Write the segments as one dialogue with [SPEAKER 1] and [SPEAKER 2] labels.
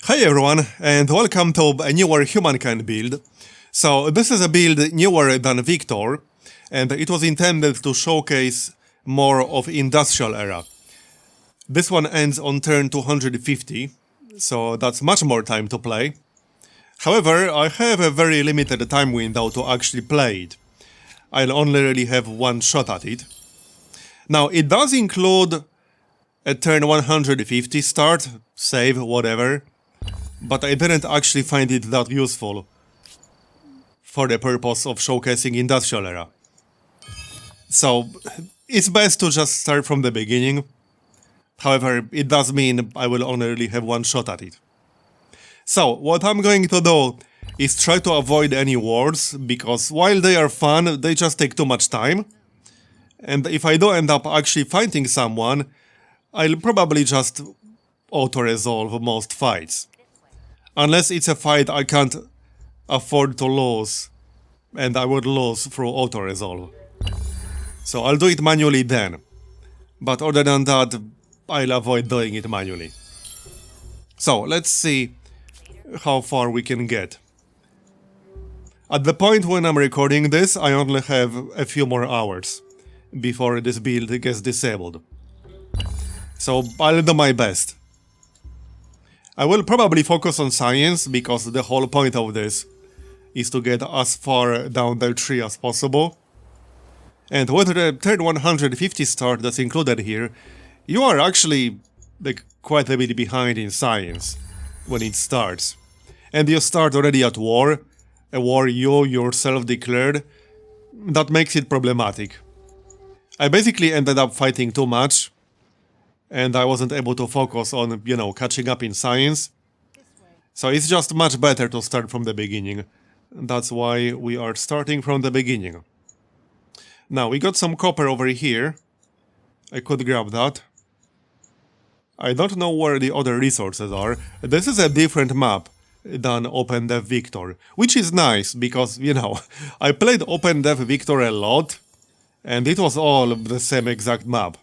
[SPEAKER 1] Hi everyone, and welcome to a newer Humankind build. So this is a build newer than Victor, and it was intended to showcase more of industrial era. This one ends on turn 250, so that's much more time to play. However, I have a very limited time window to actually play it. I'll only really have one shot at it. Now, it does include a turn 150 start, save, whatever, but I didn't actually find it that useful for the purpose of showcasing industrial era. So, it's best to just start from the beginning. However, it does mean I will only really have one shot at it. So, what I'm going to do is try to avoid any wars, because while they are fun, they just take too much time. And if I do end up actually fighting someone, I'll probably just auto-resolve most fights. Unless it's a fight I can't afford to lose, and I would lose through auto-resolve. So I'll do it manually then. But other than that, I'll avoid doing it manually. So, let's see how far we can get. At the point when I'm recording this, I only have a few more hours before this build gets disabled. So I'll do my best. I will probably focus on science, because the whole point of this is to get as far down the tree as possible. And with the turn 150 start that's included here, you are actually quite a bit behind in science when it starts. And you start already at war, a war you yourself declared. That makes it problematic. I basically ended up fighting too much, and I wasn't able to focus on, catching up in science. So it's just much better to start from the beginning. That's why we are starting from the beginning. Now, we got some copper over here. I could grab that. I don't know where the other resources are. This is a different map than opendev Victor, which is nice, because, I played opendev Victor a lot, and it was all the same exact map.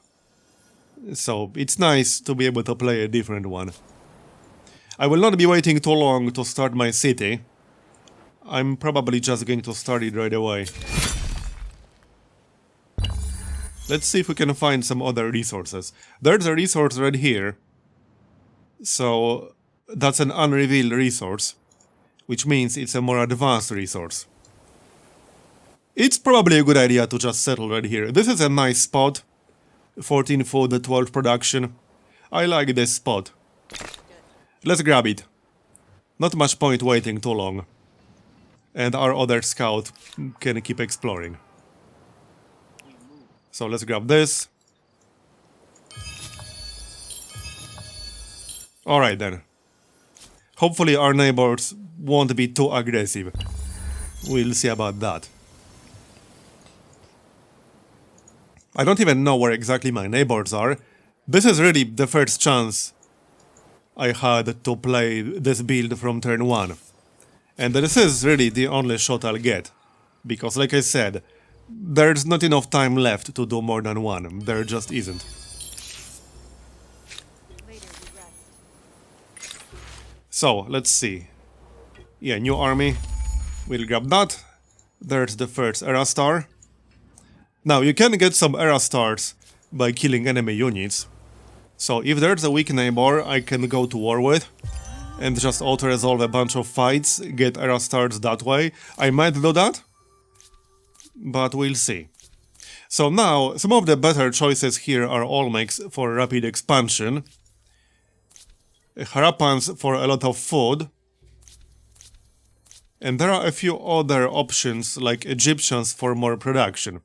[SPEAKER 1] So it's nice to be able to play a different one. I will not be waiting too long to start my city. I'm probably just going to start it right away. Let's see if we can find some other resources. There's a resource right here. So that's an unrevealed resource, which means it's a more advanced resource. It's probably a good idea to just settle right here. This is a nice spot. 14 food, 12 production. I like this spot. Let's grab it. Not much point waiting too long. And our other scout can keep exploring. So let's grab this. Alright then. Hopefully our neighbors won't be too aggressive. We'll see about that. I don't even know where exactly my neighbors are. This is really the first chance I had to play this build from turn 1. And this is really the only shot I'll get. Because, like I said, there's not enough time left to do more than one. There just isn't. So, let's see. Yeah, new army. We'll grab that. There's the first era star. Now, you can get some era stars by killing enemy units. So if there's a weak neighbor I can go to war with and just auto-resolve a bunch of fights, get era stars that way, I might do that, but we'll see. So now, some of the better choices here are Olmecs for rapid expansion, Harappans for a lot of food, and there are a few other options like Egyptians for more production.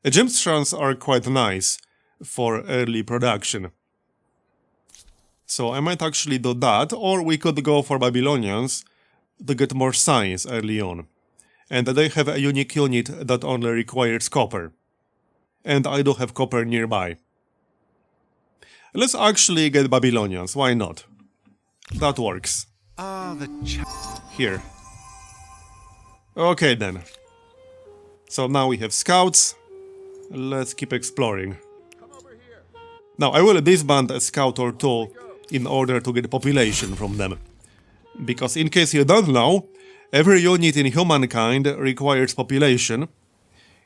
[SPEAKER 1] Egyptians are quite nice for early production. So I might actually do that, or we could go for Babylonians to get more science early on. And they have a unique unit that only requires copper. And I do have copper nearby. Let's actually get Babylonians, why not? That works. Here. Okay then. So now we have scouts. Let's keep exploring. Now I will disband a scout or two in order to get population from them. Because in case you don't know, every unit in Humankind requires population,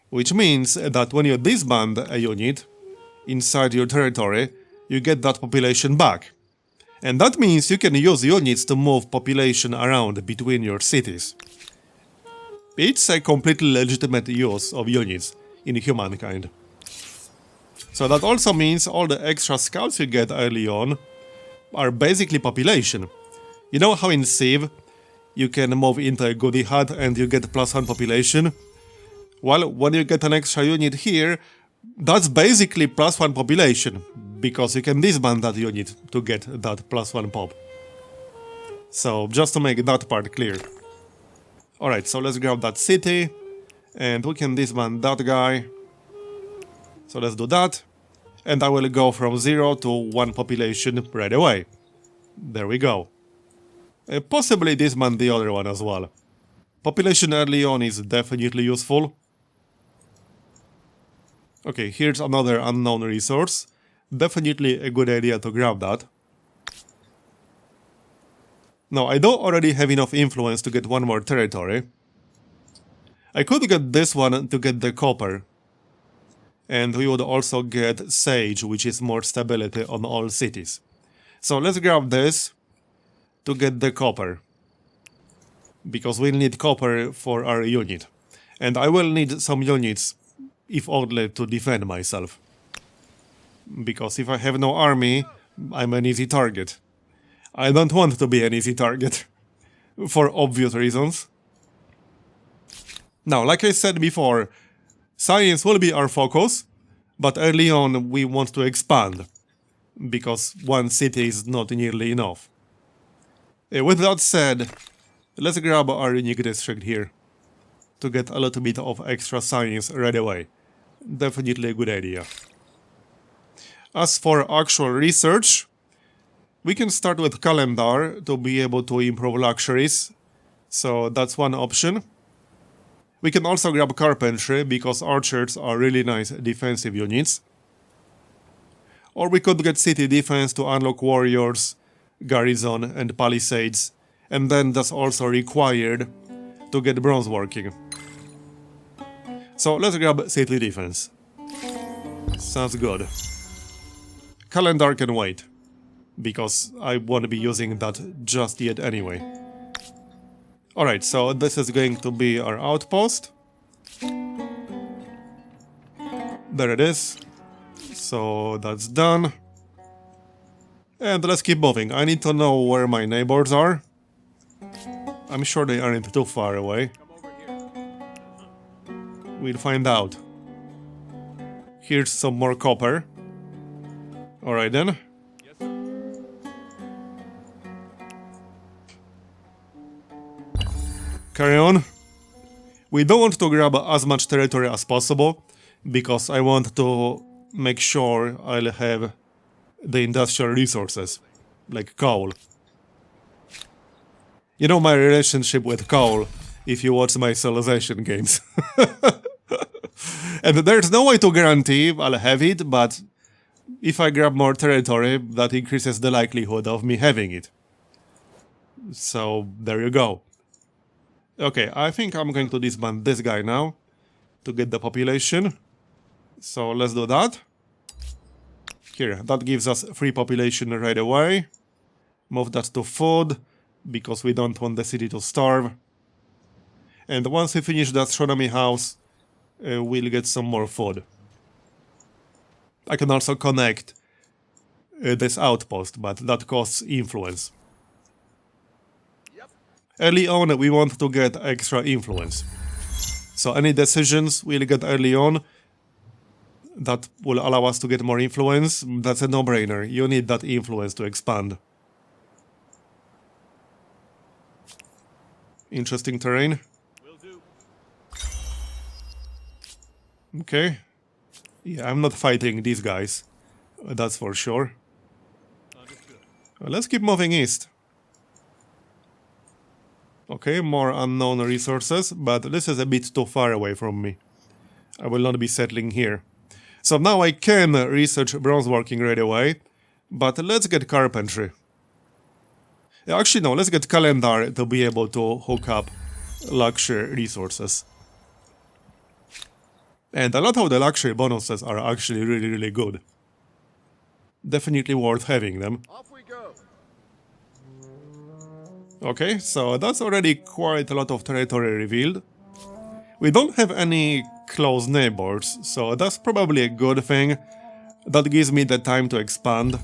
[SPEAKER 1] which means that when you disband a unit inside your territory, you get that population back. And that means you can use units to move population around between your cities. It's a completely legitimate use of units in Humankind. So that also means all the extra scouts you get early on are basically population. You know how in Civ you can move into a goodie hut and you get +1 population? Well, when you get an extra unit here, that's basically +1 population, because you can disband that unit to get that +1 pop. So, just to make that part clear. Alright, so let's grab that city, and we can disband that guy. So let's do that, and I will go from 0 to 1 population right away. There we go. Possibly disband the other one as well. Population early on is definitely useful. Okay, here's another unknown resource. Definitely a good idea to grab that. Now, I don't already have enough influence to get one more territory. I could get this one to get the copper. And we would also get sage, which is more stability on all cities. So let's grab this to get the copper. Because we'll need copper for our unit. And I will need some units, if only to defend myself. Because if I have no army, I'm an easy target. I don't want to be an easy target. For obvious reasons. Now, like I said before, science will be our focus, but early on we want to expand. Because one city is not nearly enough. With that said, let's grab our unique district here. To get a little bit of extra science right away. Definitely a good idea. As for actual research, we can start with calendar to be able to improve luxuries. So that's one option. We can also grab carpentry because archers are really nice defensive units. Or we could get city defense to unlock warriors, garrison and palisades. And then that's also required to get bronze working. So let's grab city defense. Sounds good. Calendar can wait, because I won't be using that just yet anyway. Alright, so this is going to be our outpost. There it is. So that's done. And let's keep moving. I need to know where my neighbors are. I'm sure they aren't too far away. We'll find out. Here's some more copper. Alright then. Carry on. We don't want to grab as much territory as possible, because I want to make sure I'll have the industrial resources, like coal. You know my relationship with coal, if you watch my civilization games. And there's no way to guarantee I'll have it, but if I grab more territory, that increases the likelihood of me having it. So, there you go. Okay, I think I'm going to disband this guy now to get the population. So, let's do that. Here, that gives us free population right away. Move that to food, because we don't want the city to starve. And once we finish the astronomy house, we'll get some more food. I can also connect this outpost, but that costs influence. Yep. Early on, we want to get extra influence. So any decisions we'll get early on that will allow us to get more influence, that's a no-brainer. You need that influence to expand. Interesting terrain. Will do. Okay. Yeah, I'm not fighting these guys. That's for sure. Well, let's keep moving east. Okay, more unknown resources, but this is a bit too far away from me. I will not be settling here. So now I can research bronze working right away, But let's get carpentry. Actually, no, let's get calendar to be able to hook up luxury resources. And a lot of the luxury bonuses are actually really good. Definitely worth having them.
[SPEAKER 2] Off we go.
[SPEAKER 1] Okay, so that's already quite a lot of territory revealed. We don't have any close neighbors, so that's probably a good thing. That gives me the time to expand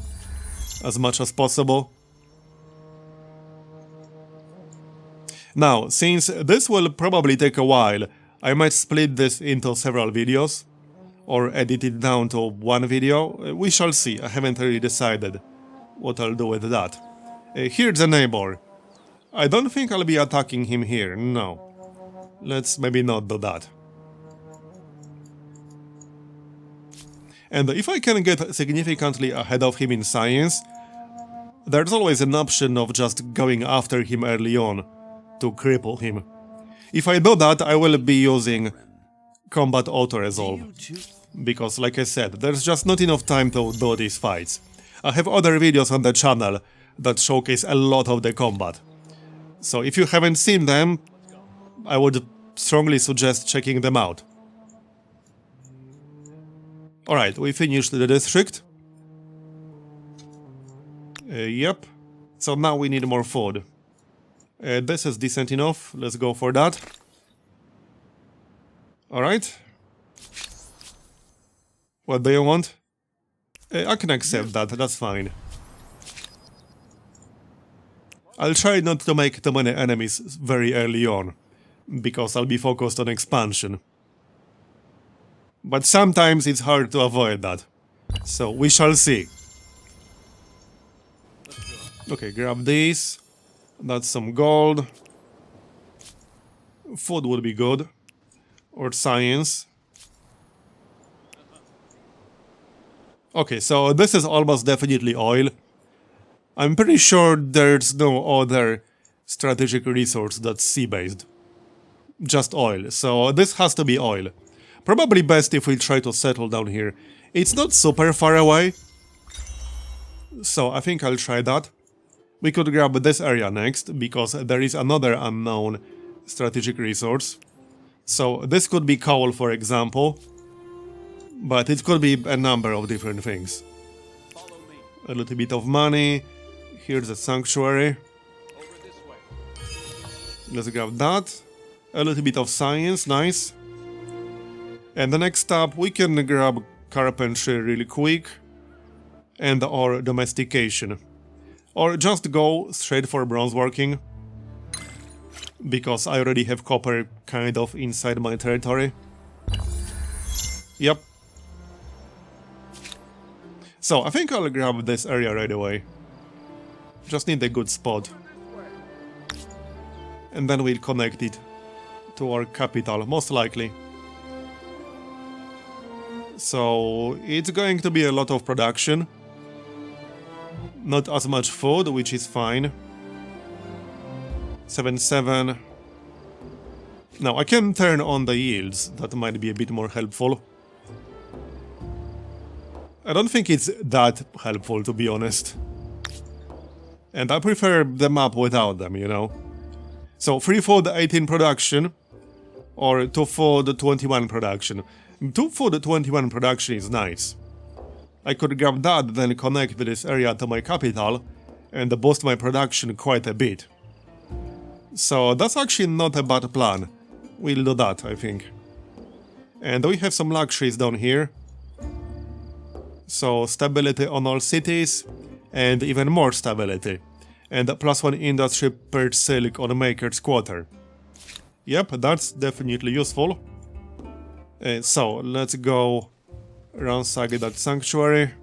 [SPEAKER 1] as much as possible. Now, since this will probably take a while, I might split this into several videos, or edit it down to one video. We shall see, I haven't really decided what I'll do with that. Here's a neighbor. I don't think I'll be attacking him here, no. Let's maybe not do that. And if I can get significantly ahead of him in science, there's always an option of just going after him early on to cripple him. If I do that, I will be using combat auto-resolve. Because, like I said, there's just not enough time to do these fights. I have other videos on the channel that showcase a lot of the combat. So if you haven't seen them, I would strongly suggest checking them out. Alright, we finished the district. Yep. So now we need more food. This is decent enough, let's go for that. Alright. What do you want? I can accept that, that's fine. I'll try not to make too many enemies very early on, because I'll be focused on expansion. But sometimes it's hard to avoid that. So we shall see. Okay, grab these. That's some gold. Food would be good. Or science. Okay, so this is almost definitely oil. I'm pretty sure there's no other strategic resource that's sea-based. Just oil, so this has to be oil. Probably best if we try to settle down here. It's not super far away, so I think I'll try that. We could grab this area next, because there is another unknown strategic resource. So this could be coal, for example, but it could be a number of different things. A little bit of money. Here's a sanctuary. Let's grab that. A little bit of science, nice. And the next up, we can grab carpentry really quick. And or domestication. Or just go straight for bronze working. Because I already have copper kind of inside my territory. Yep. So I think I'll grab this area right away. Just need a good spot. And then we'll connect it to our capital, most likely. So it's going to be a lot of production. Not as much food, which is fine. 7-7. Now I can turn on the yields, that might be a bit more helpful. I don't think it's that helpful, to be honest. And I prefer the map without them, you know. So 3 food 18 production, or 2 food 21 production. 2 food 21 production is nice. I could grab that, then connect this area to my capital, and boost my production quite a bit. So that's actually not a bad plan. We'll do that, I think. And we have some luxuries down here. So stability on all cities, and even more stability. And +1 industry per silk on Maker's Quarter. Yep, that's definitely useful. So, let's go ransack that sanctuary.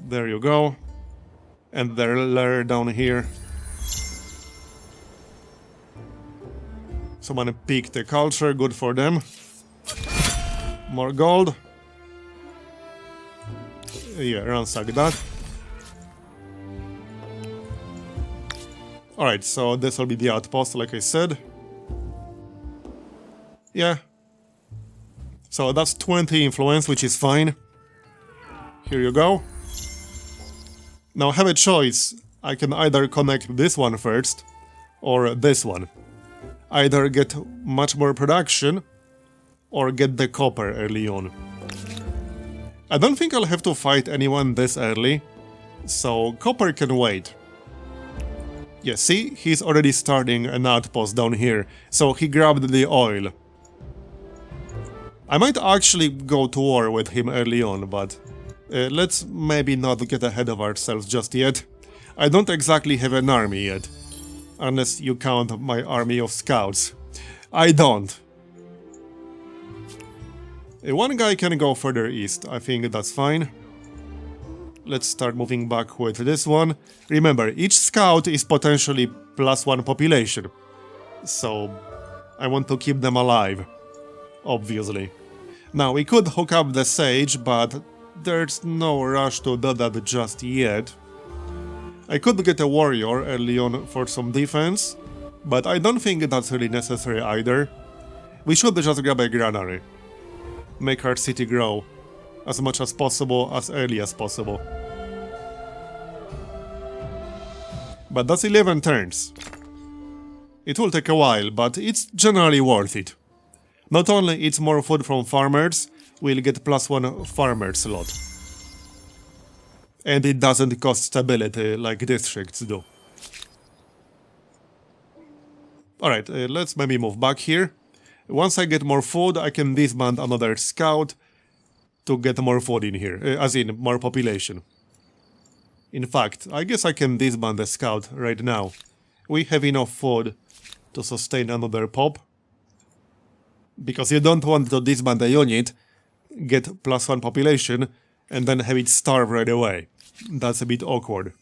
[SPEAKER 1] There you go. And their lair down here. Someone picked the culture, good for them. More gold. Yeah, ransack that. Alright, so this will be the outpost, like I said. Yeah. So that's 20 influence, which is fine. Here you go. Now I have a choice. I can either connect this one first, or this one. Either get much more production, or get the copper early on. I don't think I'll have to fight anyone this early, so copper can wait. Yeah, see? He's already starting an outpost down here, so he grabbed the oil. I might actually go to war with him early on, but let's maybe not get ahead of ourselves just yet. I don't exactly have an army yet, unless you count my army of scouts. I don't. One guy can go further east, I think that's fine. Let's start moving back with this one. Remember, each scout is potentially +1 population, so I want to keep them alive, obviously. Now, we could hook up the sage, but there's no rush to do that just yet. I could get a warrior early on for some defense, but I don't think that's really necessary either. We should just grab a granary. Make our city grow as much as possible, as early as possible. But that's 11 turns. It will take a while, but it's generally worth it. Not only it's more food from farmers, we'll get +1 farmer slot. And it doesn't cost stability like districts do. Alright, let's maybe move back here. Once I get more food, I can disband another scout to get more food in here, as in more population. In fact, I guess I can disband the scout right now. We have enough food to sustain another pop. Because you don't want to disband a unit, get +1 population, and then have it starve right away. That's a bit awkward.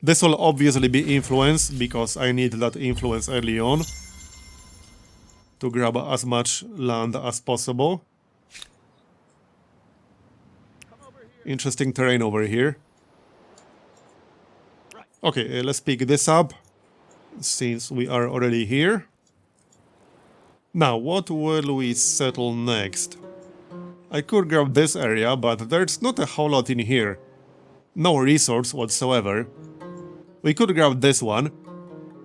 [SPEAKER 1] This will obviously be influence, because I need that influence early on to grab as much land as possible. Interesting terrain over here. Okay, let's pick this up, since we are already here. Now, what will we settle next? I could grab this area, but there's not a whole lot in here. No resource whatsoever. We could grab this one.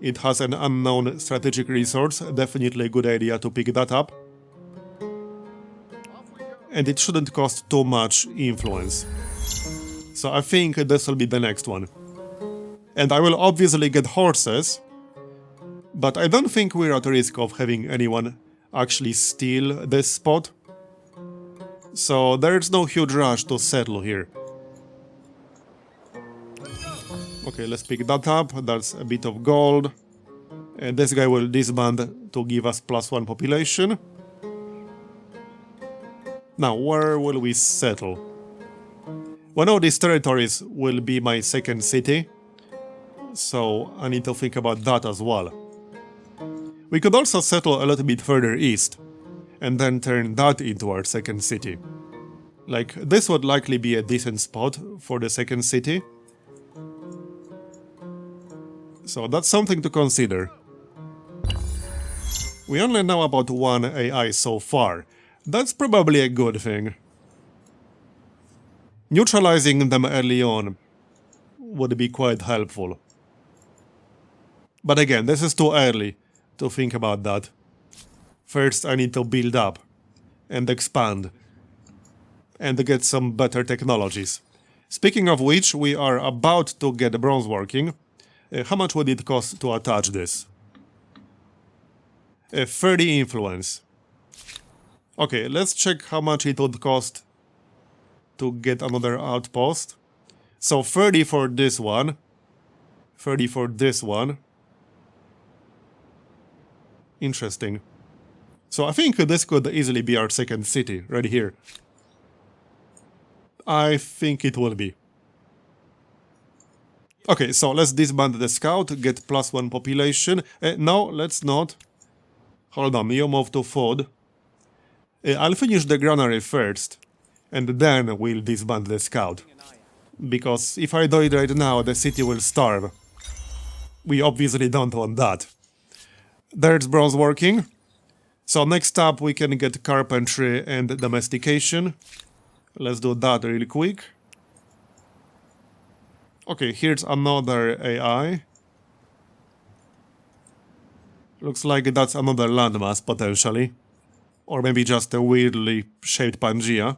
[SPEAKER 1] It has an unknown strategic resource, definitely a good idea to pick that up. And it shouldn't cost too much influence. So I think this will be the next one. And I will obviously get horses, but I don't think we're at risk of having anyone actually steal this spot. So there's no huge rush to settle here. Okay, let's pick that up. That's a bit of gold. And this guy will disband to give us +1 population. Now, where will we settle? One of these territories will be my second city, so I need to think about that as well. We could also settle a little bit further east, and then turn that into our second city. Like, this would likely be a decent spot for the second city. So that's something to consider. We only know about one AI so far. That's probably a good thing. Neutralizing them early on would be quite helpful. But again, this is too early to think about that. First, I need to build up and expand and get some better technologies. Speaking of which, we are about to get bronze working. How much would it cost to attach this? 30 influence. Okay, let's check how much it would cost to get another outpost. So 30 for this one. 30 for this one. Interesting. So I think this could easily be our second city, right here. I think it will be. Okay, so let's disband the scout, get +1 population. No, let's not. Hold on, you move to food. I'll finish the granary first, and then we'll disband the scout. Because if I do it right now, the city will starve. We obviously don't want that. There's bronze working. So next up we can get carpentry and domestication. Let's do that real quick. Okay, here's another AI. Looks like that's another landmass, potentially. Or maybe just a weirdly shaped Pangea.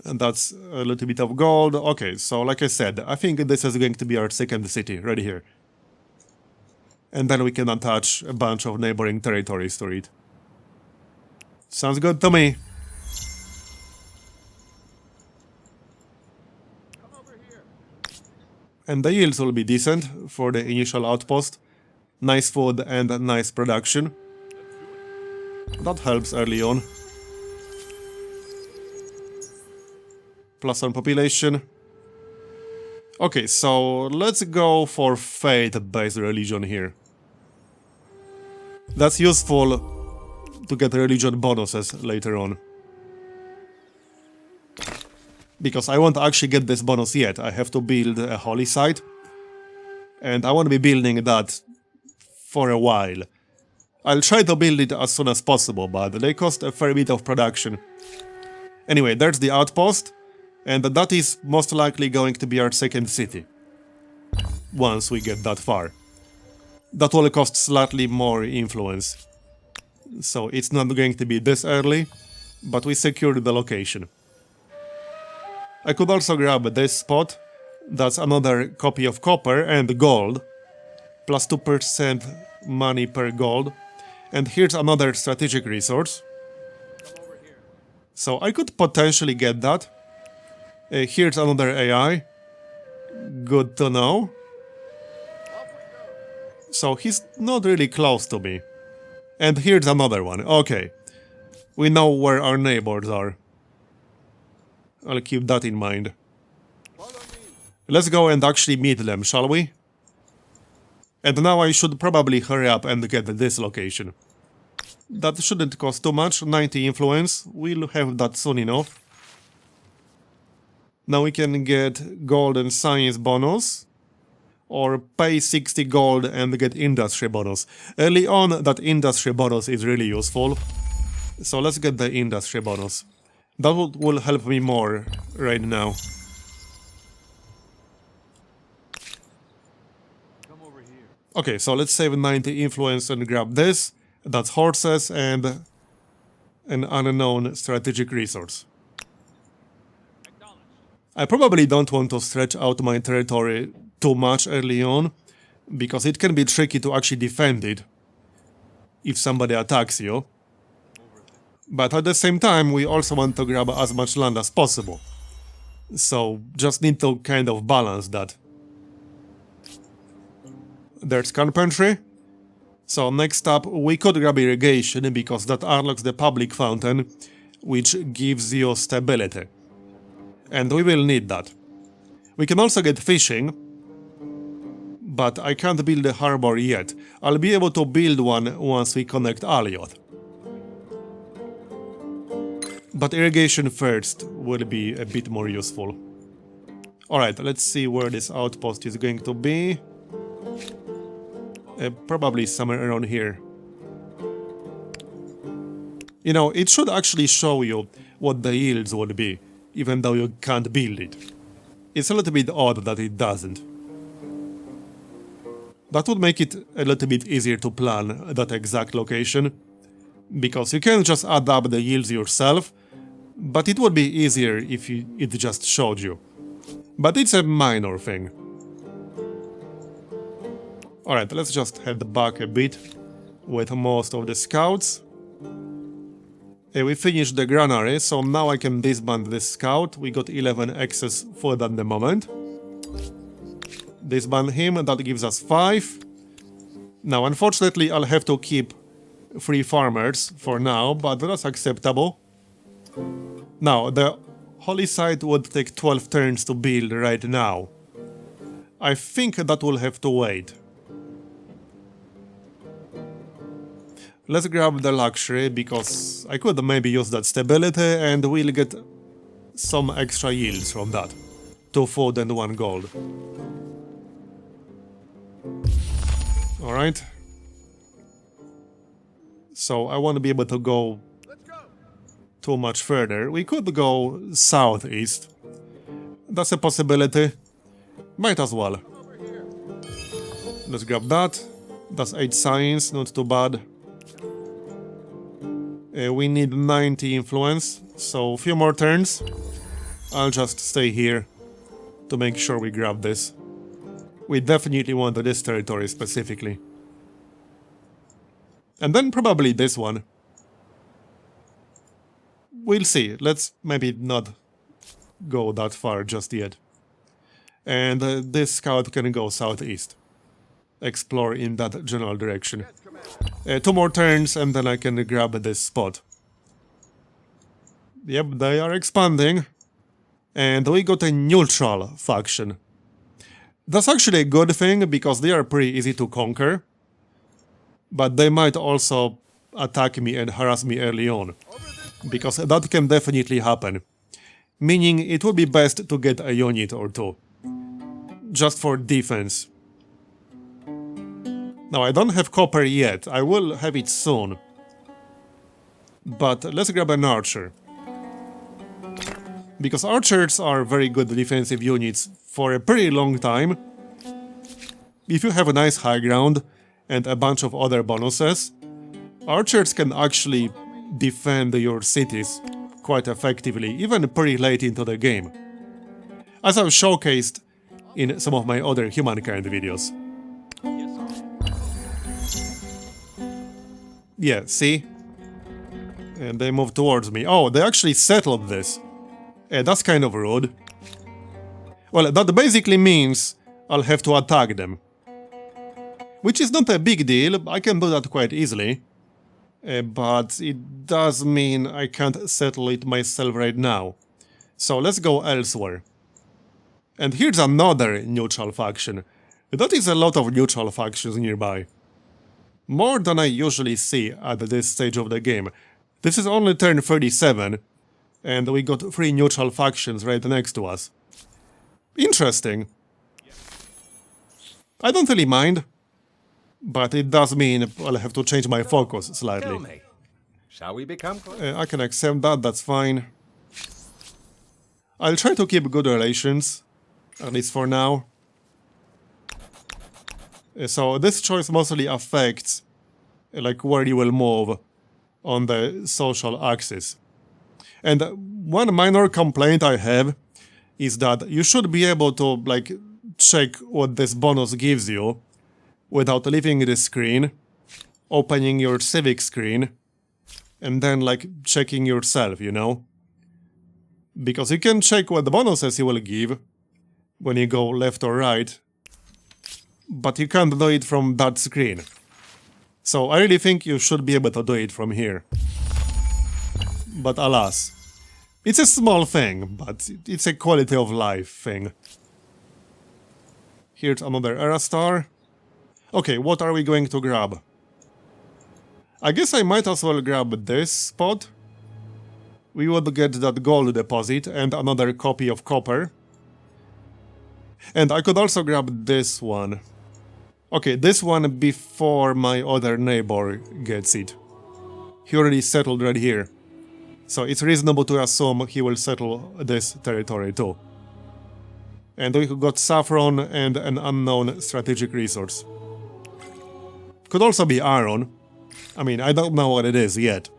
[SPEAKER 1] And that's a little bit of gold. Okay, so like I said, I think this is going to be our second city, right here. And then we can attach a bunch of neighboring territories to it. Sounds good to me. And the yields will be decent for the initial outpost. Nice food and nice production. That helps early on. Plus on population. Okay, so let's go for faith-based religion here. That's useful to get religion bonuses later on. Because I won't actually get this bonus yet. I have to build a holy site. And I won't be building that for a while. I'll try to build it as soon as possible, but they cost a fair bit of production. Anyway, there's the outpost. And that is most likely going to be our second city. Once we get that far. That will cost slightly more influence. So it's not going to be this early. But we secured the location. I could also grab this spot. That's another copy of copper and gold. Plus 2% money per gold. And here's another strategic resource. So I could potentially get that. Here's another AI. Good to know. So he's not really close to me. And here's another one. Okay. We know where our neighbors are. I'll keep that in mind. Let's go and actually meet them, shall we? And now I should probably hurry up and get this location. That shouldn't cost too much, 90 influence. We'll have that soon enough. Now we can get gold and science bonus. Or pay 60 gold and get industry bonus. Early on, that industry bonus is really useful. So let's get the industry bonus. That will help me more right now.
[SPEAKER 2] Come over here.
[SPEAKER 1] Okay, so let's save 90 influence and grab this. That's horses and an unknown strategic resource. I probably don't want to stretch out my territory too much early on, because it can be tricky to actually defend it if somebody attacks you. But at the same time, we also want to grab as much land as possible. So just need to kind of balance that. There's carpentry. So next up, we could grab irrigation, because that unlocks the public fountain, which gives you stability. And we will need that. We can also get fishing, but I can't build a harbor yet. I'll be able to build one once we connect Aliot. But irrigation first will be a bit more useful. Alright, let's see where this outpost is going to be. Probably somewhere around here. You know, it should actually show you what the yields would be, even though you can't build it. It's a little bit odd that it doesn't. That would make it a little bit easier to plan that exact location, because you can just add up the yields yourself, but it would be easier if it just showed you. But it's a minor thing. Alright, let's just head back a bit with most of the scouts. We finished the granary, so now I can disband this scout. We got 11 excess food at the moment. Disband him, that gives us 5. Now, unfortunately, I'll have to keep 3 farmers for now, but that's acceptable. Now, the holy site would take 12 turns to build right now. I think that will have to wait. Let's grab the luxury, because I could maybe use that stability and we'll get some extra yields from that. 2 food and 1 gold. Alright. So I want to be able to go too much further. We could go southeast. That's a possibility. Might as well. Let's grab that. That's 8 science, not too bad. We need 90 influence, so a few more turns. I'll just stay here to make sure we grab this. We definitely want this territory specifically. And then probably this one. We'll see. Let's maybe not go that far just yet. And this scout can go southeast. Explore in that general direction. 2 more turns and then I can grab this spot. Yep, they are expanding. And we got a neutral faction. That's actually a good thing because they are pretty easy to conquer. But they might also attack me and harass me early on. Because that can definitely happen. Meaning it would be best to get a unit or 2. Just for defense. Now I don't have copper yet, I will have it soon. But let's grab an archer. Because archers are very good defensive units for a pretty long time. If you have a nice high ground and a bunch of other bonuses, archers can actually defend your cities quite effectively, even pretty late into the game. As I've showcased in some of my other Humankind videos. Yeah, see? And they move towards me. Oh, they actually settled this. That's kind of rude. Well, that basically means I'll have to attack them. Which is not a big deal, I can do that quite easily. But it does mean I can't settle it myself right now. So let's go elsewhere. And here's another neutral faction. That is a lot of neutral factions nearby. More than I usually see at this stage of the game. This is only turn 37, and we got 3 neutral factions right next to us. Interesting. I don't really mind, but it does mean I'll have to change my focus slightly.
[SPEAKER 2] Tell me, shall we become close?
[SPEAKER 1] I can accept that, that's fine. I'll try to keep good relations, at least for now. So this choice mostly affects like where you will move on the social axis. And one minor complaint I have is that you should be able to like check what this bonus gives you without leaving the screen, opening your civic screen, and then like checking yourself, you know? Because you can check what the bonuses you will give when you go left or right, but you can't do it from that screen. So I really think you should be able to do it from here. But alas, it's a small thing, but it's a quality of life thing. Here's another era star. Okay, what are we going to grab? I guess I might as well grab this spot. We would get that gold deposit and another copy of copper. And I could also grab this one. Okay, this one before my other neighbor gets it. He already settled right here. So it's reasonable to assume he will settle this territory too. And we got saffron and an unknown strategic resource. Could also be iron. I mean, I don't know what it is yet.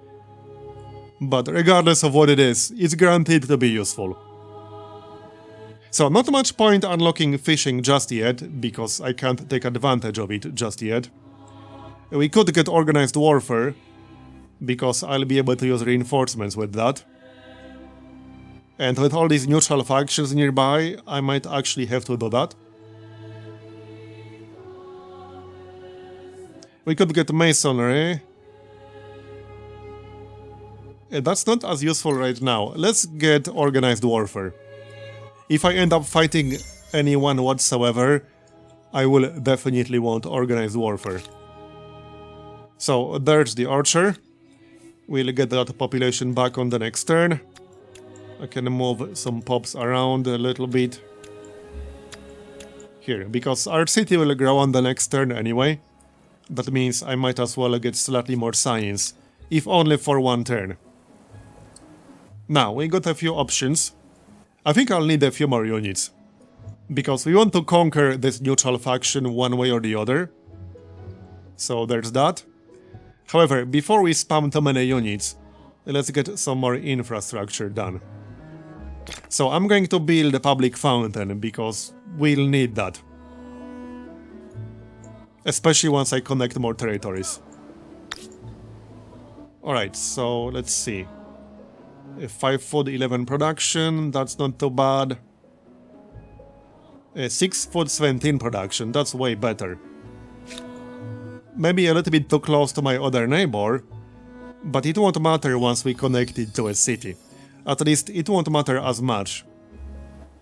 [SPEAKER 1] But regardless of what it is, it's guaranteed to be useful. So not much point unlocking fishing just yet, because I can't take advantage of it just yet. We could get organized warfare, because I'll be able to use reinforcements with that. And with all these neutral factions nearby, I might actually have to do that. We could get masonry. That's not as useful right now. Let's get organized warfare. If I end up fighting anyone whatsoever, I will definitely want organized warfare. So there's the archer. We'll get that population back on the next turn. I can move some pops around a little bit. Here, because our city will grow on the next turn anyway. That means I might as well get slightly more science, if only for one turn. Now, we got a few options. I think I'll need a few more units. Because we want to conquer this neutral faction one way or the other. So there's that. However, before we spam too many units, let's get some more infrastructure done. So I'm going to build a public fountain, because we'll need that. Especially once I connect more territories. Alright, so let's see. 5 food, 11 production, that's not too bad. 6 food, 17 production, that's way better. Maybe a little bit too close to my other neighbor, but it won't matter once we connect it to a city. At least it won't matter as much.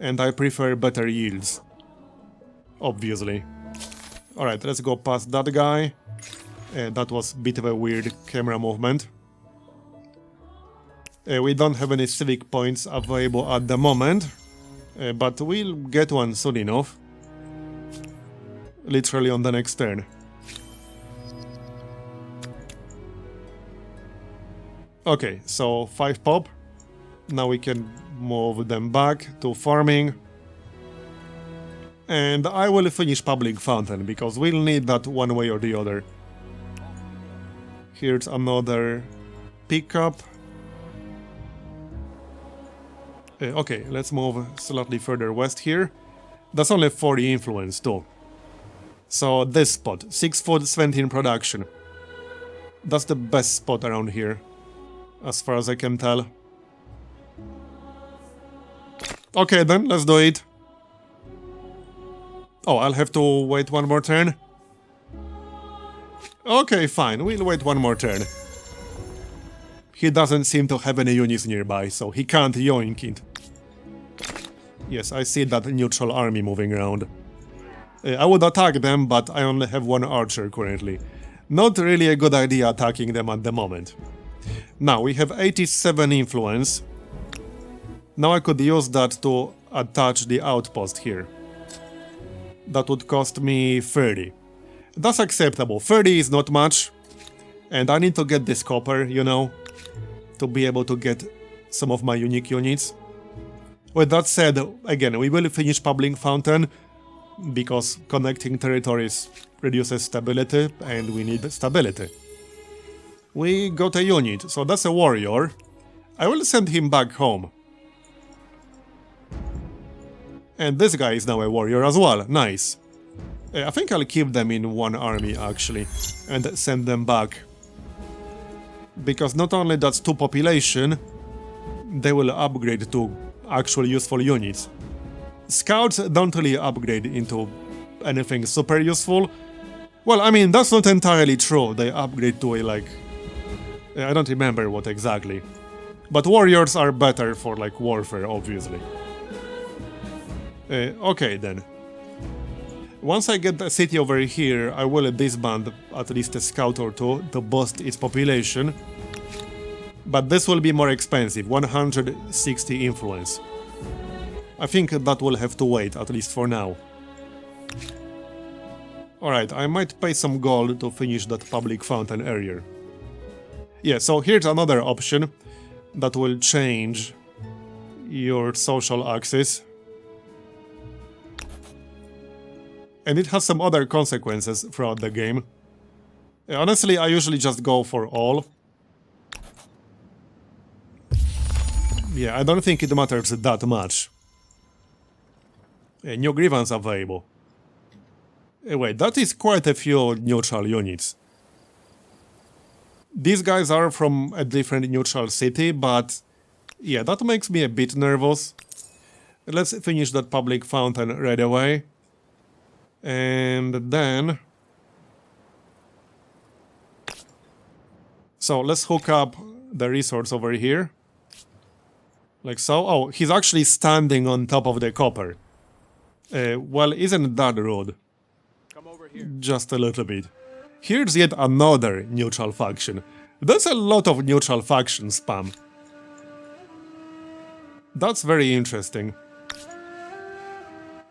[SPEAKER 1] And I prefer better yields. Obviously. Alright, let's go past that guy. That was a bit of a weird camera movement. We don't have any civic points available at the moment. But we'll get one soon enough. Literally on the next turn. Okay, so 5 pop. Now we can move them back to farming. And I will finish public fountain, because we'll need that one way or the other. Here's another pickup. Okay, let's move slightly further west here. That's only 40 influence too. So this spot, 6 food, 17 production. That's the best spot around here, as far as I can tell. Okay then, let's do it. Oh, I'll have to wait one more turn? Okay, fine, we'll wait one more turn. He doesn't seem to have any units nearby, so he can't yoink it. Yes, I see that neutral army moving around. I would attack them, but I only have one archer currently. Not really a good idea attacking them at the moment. Now, we have 87 influence. Now I could use that to attach the outpost here. That would cost me 30. That's acceptable. 30 is not much. And I need to get this copper, you know, to be able to get some of my unique units. With that said, again, we will finish public fountain, because connecting territories reduces stability, and we need stability. We got a unit, so that's a warrior. I will send him back home. And this guy is now a warrior as well, nice. I think I'll keep them in one army, actually, and send them back. Because not only that's 2 population, they will upgrade to actual useful units. Scouts don't really upgrade into anything super useful. Well, I mean, that's not entirely true. They upgrade to a, like... I don't remember what exactly. But warriors are better for, like, warfare, obviously. Okay, then. Once I get the city over here, I will disband at least a scout or two to boost its population. But this will be more expensive, 160 influence. I think that will have to wait, at least for now. Alright, I might pay some gold to finish that public fountain area. Yeah, so here's another option that will change your social axis. And it has some other consequences throughout the game. Honestly, I usually just go for all. Yeah, I don't think it matters that much. New grievance available. Wait, that is quite a few neutral units. These guys are from a different neutral city, but yeah, that makes me a bit nervous. Let's finish that public fountain right away. And then... So let's hook up the resource over here. Like so. Oh, he's actually standing on top of the copper. Well, isn't that rude?
[SPEAKER 2] Come over here.
[SPEAKER 1] Just a little bit. Here's yet another neutral faction. That's a lot of neutral faction spam. That's very interesting.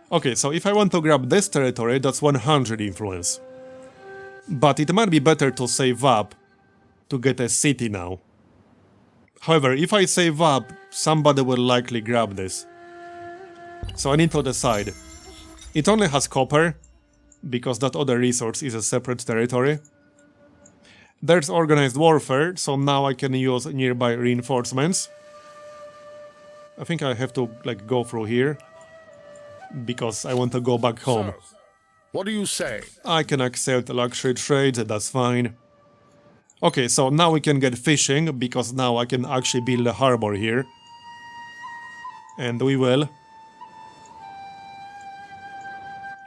[SPEAKER 1] Okay, so if I want to grab this territory, that's 100 influence. But it might be better to save up to get a city now. However, if I save up, somebody will likely grab this. So I need to decide. It only has copper, because that other resource is a separate territory. There's organized warfare, so now I can use nearby reinforcements. I think I have to like go through here, because I want to go back home.
[SPEAKER 3] So, what do you say?
[SPEAKER 1] I can accept luxury trades, that's fine. Okay, so now we can get fishing, because now I can actually build a harbor here. And we will.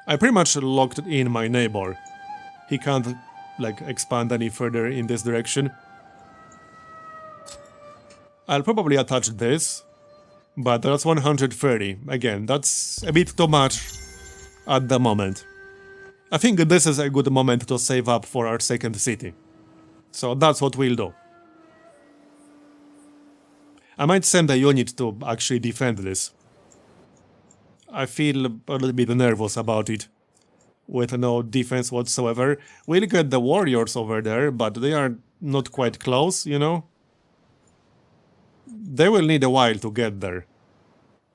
[SPEAKER 1] I pretty much locked in my neighbor. He can't, like, expand any further in this direction. I'll probably attach this, but that's 130. Again, that's a bit too much at the moment. I think this is a good moment to save up for our second city. So that's what we'll do. I might send a unit to actually defend this. I feel a little bit nervous about it. With no defense whatsoever. We'll get the warriors over there, but they are not quite close, you know? They will need a while to get there.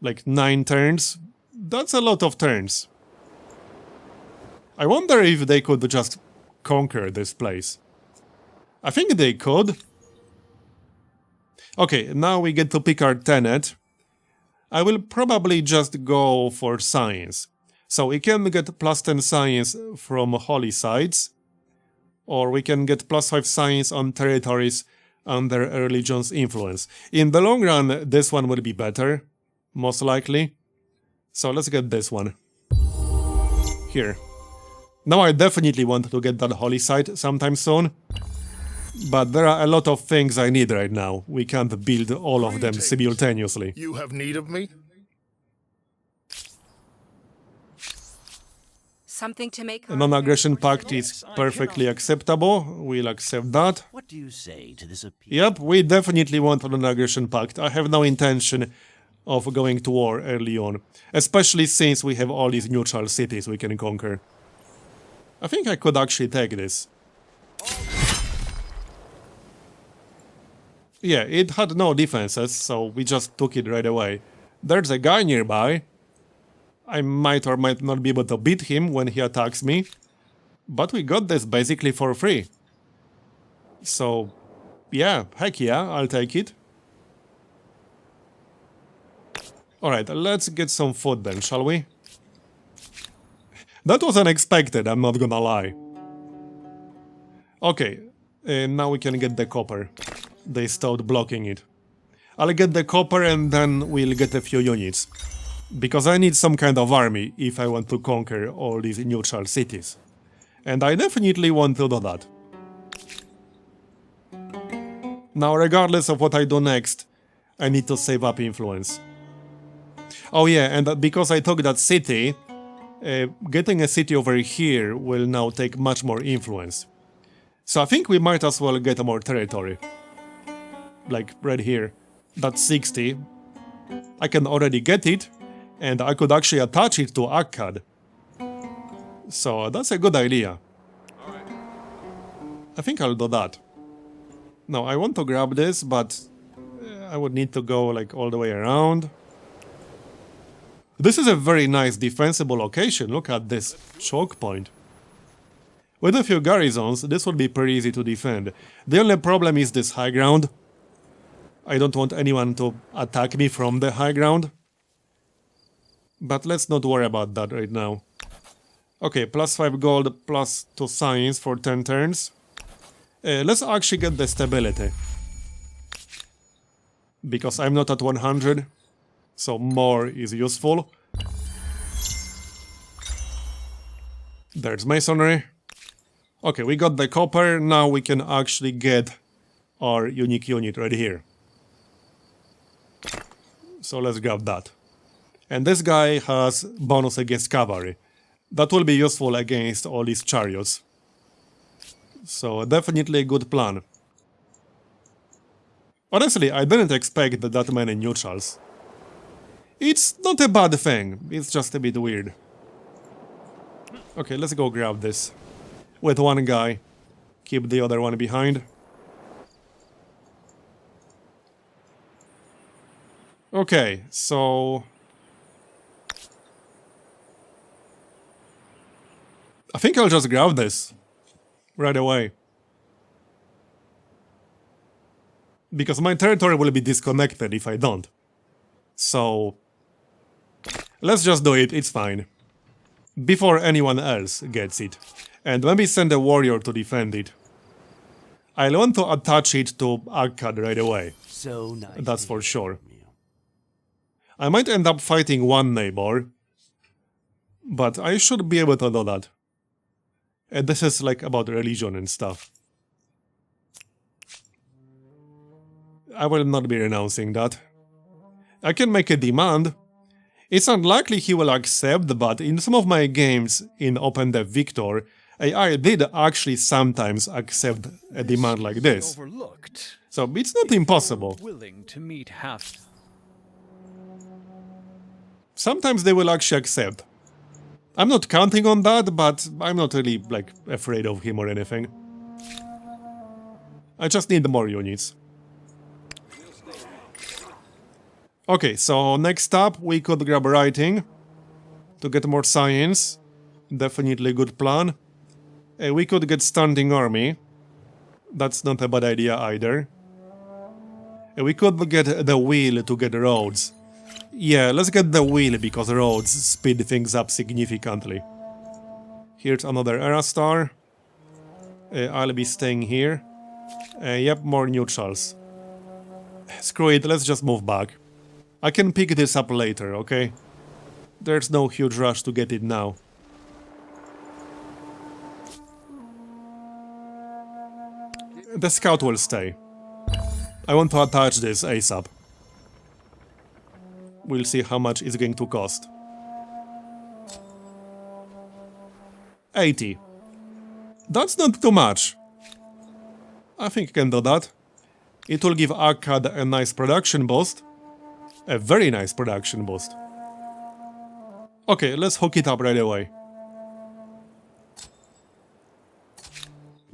[SPEAKER 1] Like 9 turns? That's a lot of turns. I wonder if they could just conquer this place. I think they could. Okay, now we get to pick our tenet. I will probably just go for science. So we can get +10 science from holy sites, or we can get +5 science on territories under a religion's influence. In the long run, this one will be better, most likely. So let's get this one. Here. Now I definitely want to get that holy site sometime soon. But there are a lot of things I need right now. We can't build all of them simultaneously.
[SPEAKER 3] You have need of me?
[SPEAKER 4] Something to make
[SPEAKER 1] A non-aggression pact is perfectly acceptable. We'll accept that.
[SPEAKER 5] What do you say to this appeal?
[SPEAKER 1] Yep, we definitely want a non-aggression pact. I have no intention of going to war early on. Especially since we have all these neutral cities we can conquer. I think I could actually take this. Yeah, it had no defenses, so we just took it right away. There's a guy nearby. I might or might not be able to beat him when he attacks me. But we got this basically for free. So, yeah, heck yeah, I'll take it. Alright, let's get some food then, shall we? That was unexpected, I'm not gonna lie. Okay, now we can get the copper. They stopped blocking it. I'll get the copper and then we'll get a few units. Because I need some kind of army if I want to conquer all these neutral cities. And I definitely want to do that. Now, regardless of what I do next, I need to save up influence. Oh yeah, and because I took that city, getting a city over here will now take much more influence. So I think we might as well get more territory. Like right here. That's 60. I can already get it. And I could actually attach it to Akkad. So that's a good idea. I think I'll do that. Now I want to grab this, but I would need to go like all the way around. This is a very nice defensible location. Look at this choke point. With a few garrisons, this would be pretty easy to defend. The only problem is this high ground. I don't want anyone to attack me from the high ground. But let's not worry about that right now. Okay, +5 gold, +2 science for 10 turns. Let's actually get the stability. Because I'm not at 100, so more is useful. There's masonry. Okay, we got the copper, now we can actually get our unique unit right here. So let's grab that. And this guy has bonus against cavalry. That will be useful against all these chariots. So definitely a good plan. Honestly, I didn't expect that many neutrals. It's not a bad thing, it's just a bit weird. Okay, let's go grab this. With one guy. Keep the other one behind. Okay, so... I think I'll just grab this right away. Because my territory will be disconnected if I don't. So... let's just do it, it's fine. Before anyone else gets it. And maybe send a warrior to defend it. I'll want to attach it to Akkad right away.
[SPEAKER 5] So nice.
[SPEAKER 1] That's for sure. I might end up fighting one neighbor, but I should be able to do that. And this is like about religion and stuff. I will not be renouncing that. I can make a demand. It's unlikely he will accept, but in some of my games in opendev Victor, AI did actually sometimes accept a demand like this.
[SPEAKER 4] Overlooked.
[SPEAKER 1] So it's not impossible.
[SPEAKER 4] Willing to meet half.
[SPEAKER 1] Sometimes they will actually accept. I'm not counting on that, but I'm not really, like, afraid of him or anything. I just need more units. Okay, so next up we could grab writing to get more science. Definitely a good plan. We could get standing army. That's not a bad idea either. We could get the wheel to get roads. Yeah, let's get the wheel because roads speed things up significantly. Here's another era star. I'll be staying here. Yep, more neutrals. Screw it, let's just move back. I can pick this up later, okay? There's no huge rush to get it now. The scout will stay. I want to attach this ASAP. We'll see how much it's going to cost. 80. That's not too much. I think I can do that. It will give Akkad a nice production boost. A very nice production boost. Okay, let's hook it up right away.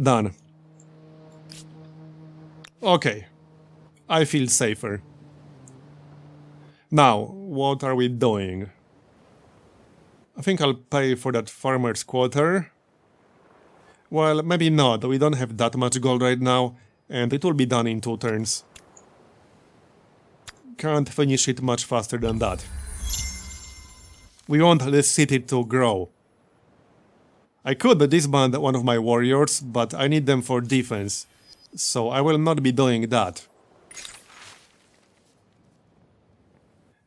[SPEAKER 1] Done. Okay. I feel safer. Now, what are we doing? I think I'll pay for that farmer's quarter. Well, maybe not. We don't have that much gold right now, and it will be done in 2 turns. Can't finish it much faster than that. We want this city to grow. I could disband one of my warriors, but I need them for defense, so I will not be doing that.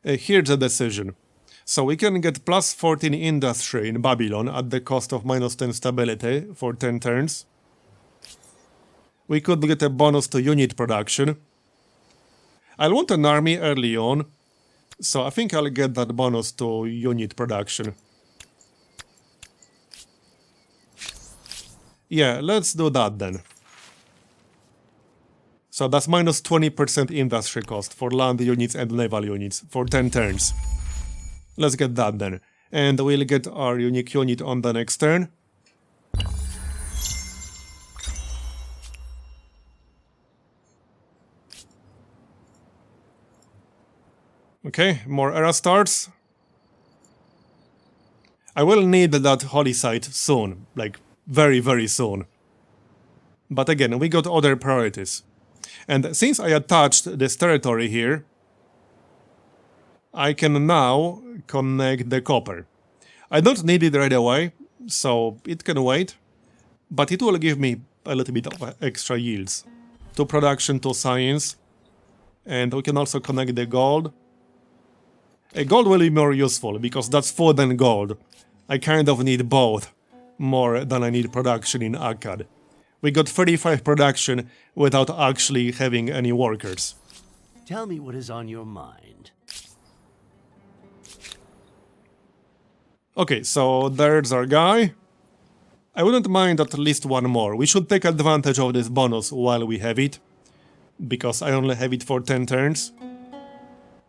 [SPEAKER 1] Here's the decision. So we can get plus 14 industry in Babylon at the cost of minus 10 stability for 10 turns. We could get a bonus to unit production. I'll want an army early on, so I think I'll get that bonus to unit production. Yeah, let's do that then. So that's minus 20% industry cost for land units and naval units for 10 turns. Let's get that then. And we'll get our unique unit on the next turn. Okay, more era starts. I will need that holy site soon, like very, very soon. But again, we got other priorities. And since I attached this territory here, I can now connect the copper. I don't need it right away, so it can wait, but it will give me a little bit of extra yields. To production, to science, and we can also connect the gold. Gold will be more useful, because that's food and gold. I kind of need both, more than I need production in Akkad. We got 35 production without actually having any workers.
[SPEAKER 5] Tell me what is on your mind.
[SPEAKER 1] Okay, so there's our guy. I wouldn't mind at least one more. We should take advantage of this bonus while we have it, because I only have it for 10 turns.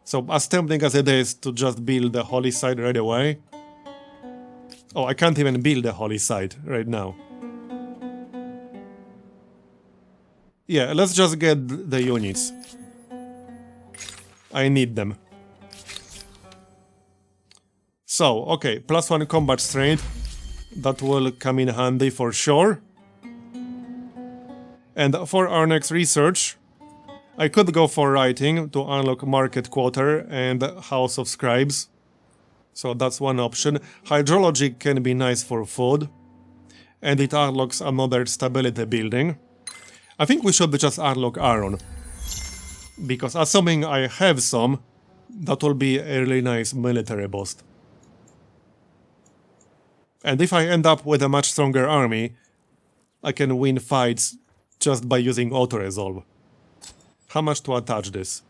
[SPEAKER 1] So as tempting as it is to just build the holy site right away. Oh, I can't even build the holy site right now. Yeah, let's just get the units. I need them. So, okay, +1 combat strength. That will come in handy for sure. And for our next research, I could go for writing to unlock Market Quarter and House of Scribes. So that's one option. Hydrology can be nice for food. And it unlocks another stability building. I think we should just unlock Iron. Because assuming I have some, that will be a really nice military boost. And if I end up with a much stronger army, I can win fights just by using auto-resolve. How much to attach this?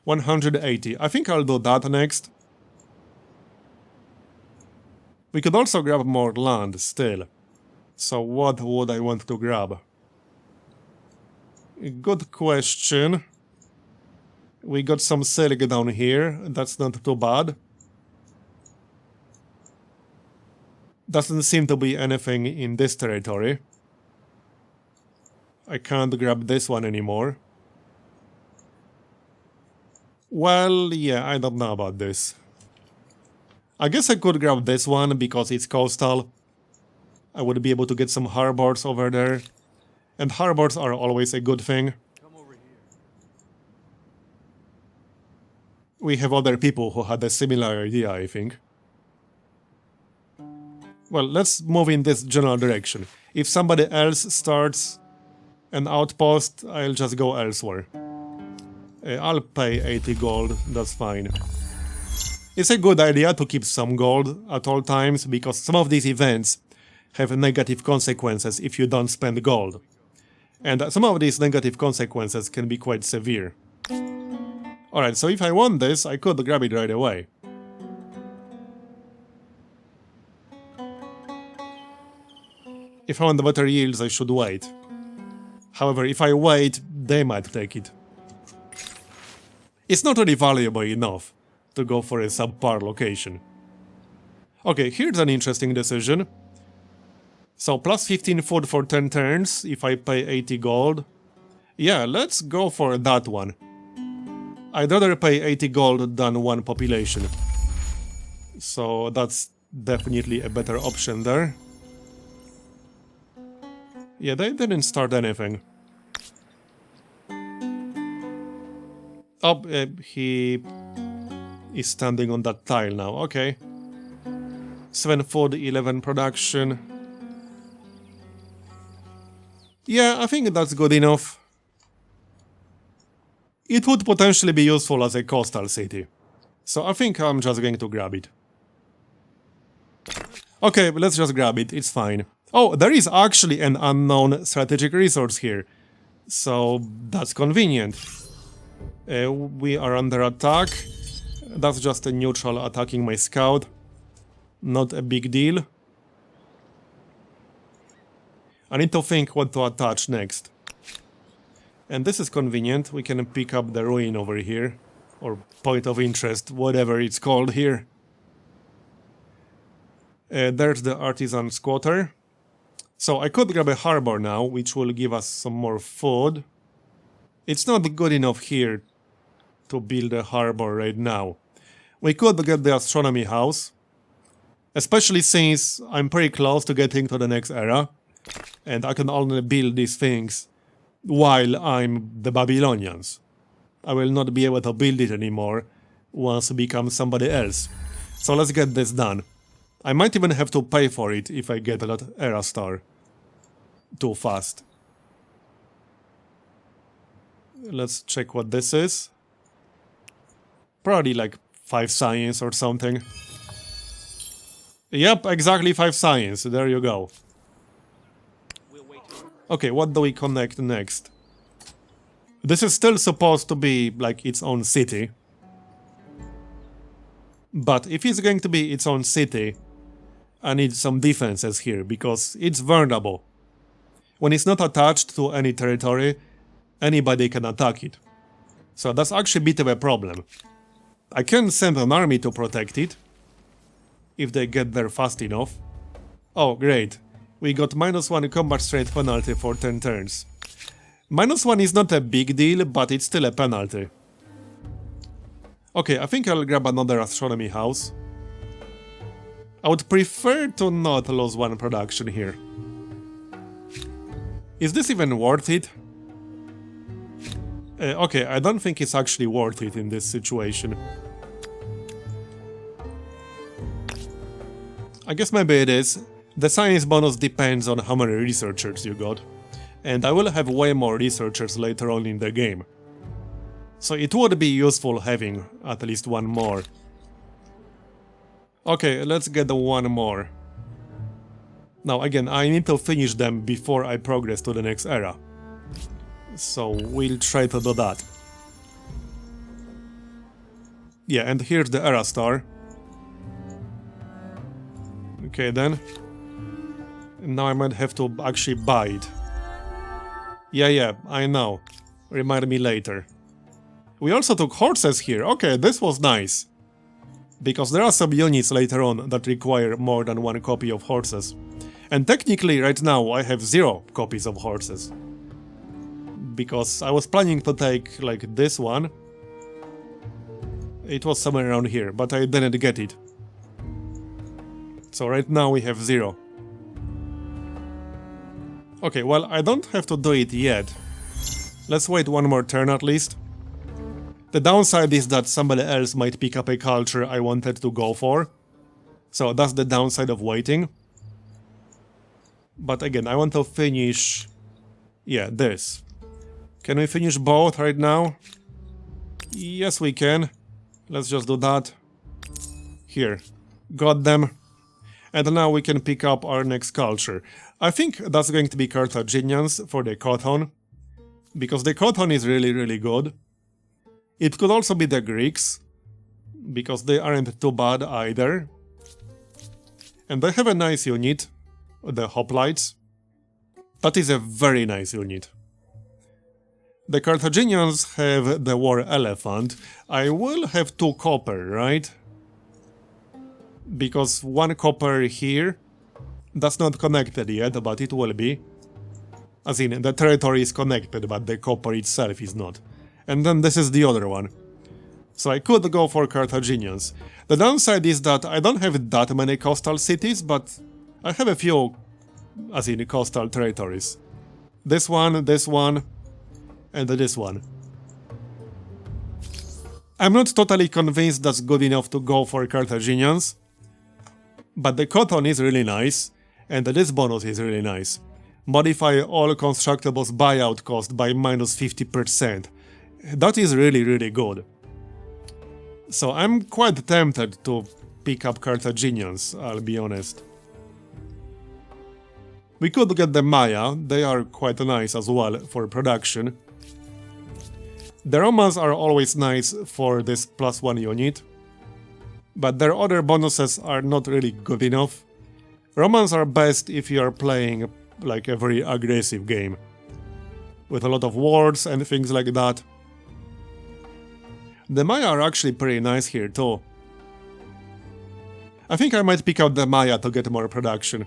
[SPEAKER 1] 180. I think I'll do that next. We could also grab more land still. So what would I want to grab? Good question. We got some silk down here. That's not too bad. Doesn't seem to be anything in this territory. I can't grab this one anymore. Well, yeah, I don't know about this. I guess I could grab this one because it's coastal. I would be able to get some harbors over there. And harbors are always a good thing. We have other people who had a similar idea, I think. Well, let's move in this general direction. If somebody else starts an outpost, I'll just go elsewhere. I'll pay 80 gold, that's fine. It's a good idea to keep some gold at all times, because some of these events have negative consequences if you don't spend gold. And some of these negative consequences can be quite severe. Alright, so if I want this, I could grab it right away. If I want better yields, I should wait. However, if I wait, they might take it. It's not really valuable enough to go for a subpar location. Okay, here's an interesting decision. So plus 15 food for 10 turns if I pay 80 gold. Yeah, let's go for that one. I'd rather pay 80 gold than one population. So that's definitely a better option there. Yeah, they didn't start anything. Oh, he is standing on that tile now, okay. 7 food, 11 production. Yeah, I think that's good enough. It would potentially be useful as a coastal city. So I think I'm just going to grab it. Okay, let's just grab it, it's fine. Oh, there is actually an unknown strategic resource here. So that's convenient. We are under attack. That's just a neutral attacking my scout. Not a big deal. I need to think what to attach next. And this is convenient. We can pick up the ruin over here. Or point of interest, whatever it's called here. There's the artisan squatter. So I could grab a harbor now, which will give us some more food. It's not good enough here to build a harbor right now. We could get the astronomy house. Especially since I'm pretty close to getting to the next era. And I can only build these things while I'm the Babylonians. I will not be able to build it anymore once I become somebody else. So let's get this done. I might even have to pay for it if I get that era star too fast. Let's check what this is. Probably like 5 science or something. Yep, exactly 5 science. There you go. Okay, what do we connect next? This is still supposed to be like its own city. But if it's going to be its own city, I need some defenses here, because it's vulnerable. When it's not attached to any territory, anybody can attack it. So that's actually a bit of a problem. I can send an army to protect it, if they get there fast enough. Oh, great. We got -1 combat strength penalty for 10 turns. -1 is not a big deal, but it's still a penalty. Okay, I think I'll grab another astronomy house. I would prefer to not lose one production here. Is this even worth it? Okay, I don't think it's actually worth it in this situation. I guess maybe it is. The science bonus depends on how many researchers you got. And I will have way more researchers later on in the game. So it would be useful having at least one more. Okay, let's get the one more. Now again, I need to finish them before I progress to the next era. So we'll try to do that. Yeah, and here's the era star. Okay then. Now I might have to actually buy it. Yeah, I know. Remind me later. We also took horses here. Okay, this was nice. Because there are some units later on that require more than one copy of horses. And technically, right now, I have 0 copies of horses. Because I was planning to take, like, this one. It was somewhere around here, but I didn't get it. So right now we have 0. Okay, well, I don't have to do it yet. Let's wait one more turn at least. The downside is that somebody else might pick up a culture I wanted to go for. So that's the downside of waiting. But again, I want to finish... yeah, this. Can we finish both right now? Yes, we can. Let's just do that. Here. Got them. And now we can pick up our next culture. I think that's going to be Carthaginians for the cotton. Because the cotton is really, really good. It could also be the Greeks. Because they aren't too bad either. And they have a nice unit. The hoplites. That is a very nice unit. The Carthaginians have the war elephant. I will have 2 copper, right? Because 1 copper here, that's not connected yet, but it will be. As in, the territory is connected, but the copper itself is not. And then this is the other one. So I could go for Carthaginians. The downside is that I don't have that many coastal cities, but I have a few, as in coastal territories. This one, and this one. I'm not totally convinced that's good enough to go for Carthaginians. But the cotton is really nice, and this bonus is really nice. Modify all constructibles buyout cost by minus 50%. That is really, really good. So I'm quite tempted to pick up Carthaginians, I'll be honest. We could get the Maya, they are quite nice as well for production. The Romans are always nice for this +1 unit. But their other bonuses are not really good enough. Romans are best if you are playing like a very aggressive game. With a lot of wards and things like that. The Maya are actually pretty nice here too. I think I might pick out the Maya to get more production.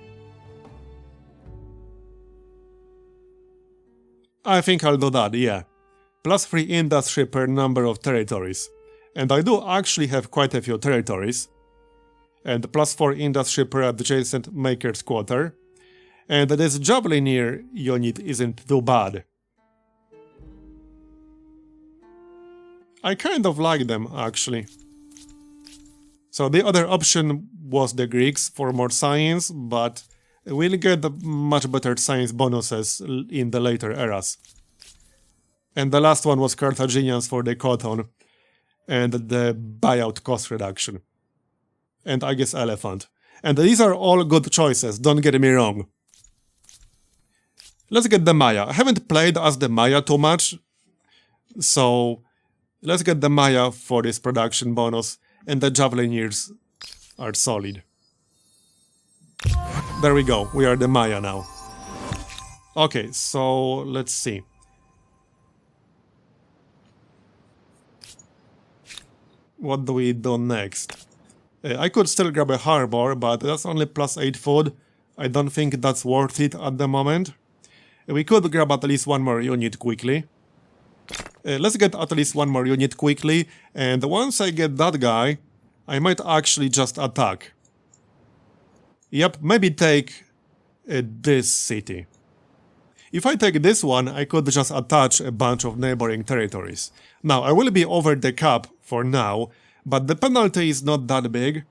[SPEAKER 1] I think I'll do that, yeah. +3 industry per number of territories. And I do actually have quite a few territories. And +4 industry per adjacent maker's quarter. And this Javelineer unit isn't too bad. I kind of like them, actually. So the other option was the Greeks for more science, but we'll get much better science bonuses in the later eras. And the last one was Carthaginians for the cotton and the buyout cost reduction. And I guess elephant. And these are all good choices, don't get me wrong. Let's get the Maya. I haven't played as the Maya too much, so let's get the Maya for this production bonus, and the Javelineers are solid. There we go, we are the Maya now. Okay, so let's see. What do we do next? I could still grab a harbor, but that's only +8 food. I don't think that's worth it at the moment. We could grab at least one more unit quickly. Let's get at least one more unit quickly, and once I get that guy, I might actually just attack. Yep, maybe take this city. If I take this one, I could just attach a bunch of neighboring territories. Now, I will be over the cap for now, but the penalty is not that big.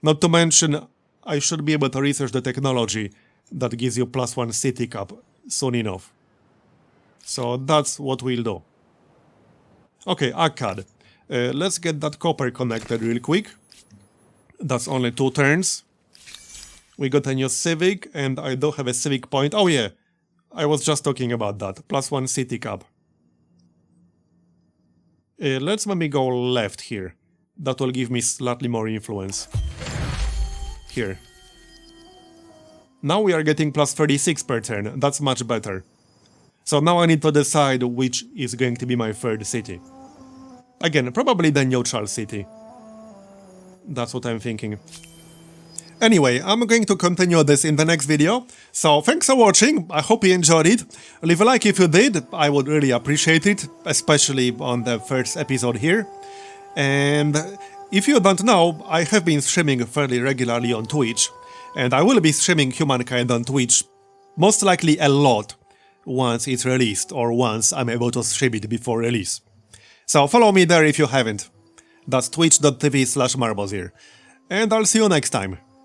[SPEAKER 1] Not to mention, I should be able to research the technology that gives you +1 city cap soon enough. So that's what we'll do. Okay, Akkad. Let's get that copper connected real quick. That's only 2 turns. We got a new civic, and I do have a civic point. Oh yeah, I was just talking about that. +1 city cap. Let's maybe go left here. That will give me slightly more influence. Here. Now we are getting +36 per turn. That's much better. So now I need to decide which is going to be my third city. Again, probably the neutral city. That's what I'm thinking. Anyway, I'm going to continue this in the next video. So thanks for watching, I hope you enjoyed it. Leave a like if you did, I would really appreciate it, especially on the first episode here. And if you don't know, I have been streaming fairly regularly on Twitch. And I will be streaming Humankind on Twitch, most likely a lot, once it's released, or once I'm able to stream it before release. So follow me there if you haven't. That's twitch.tv/Marbozir. And I'll see you next time.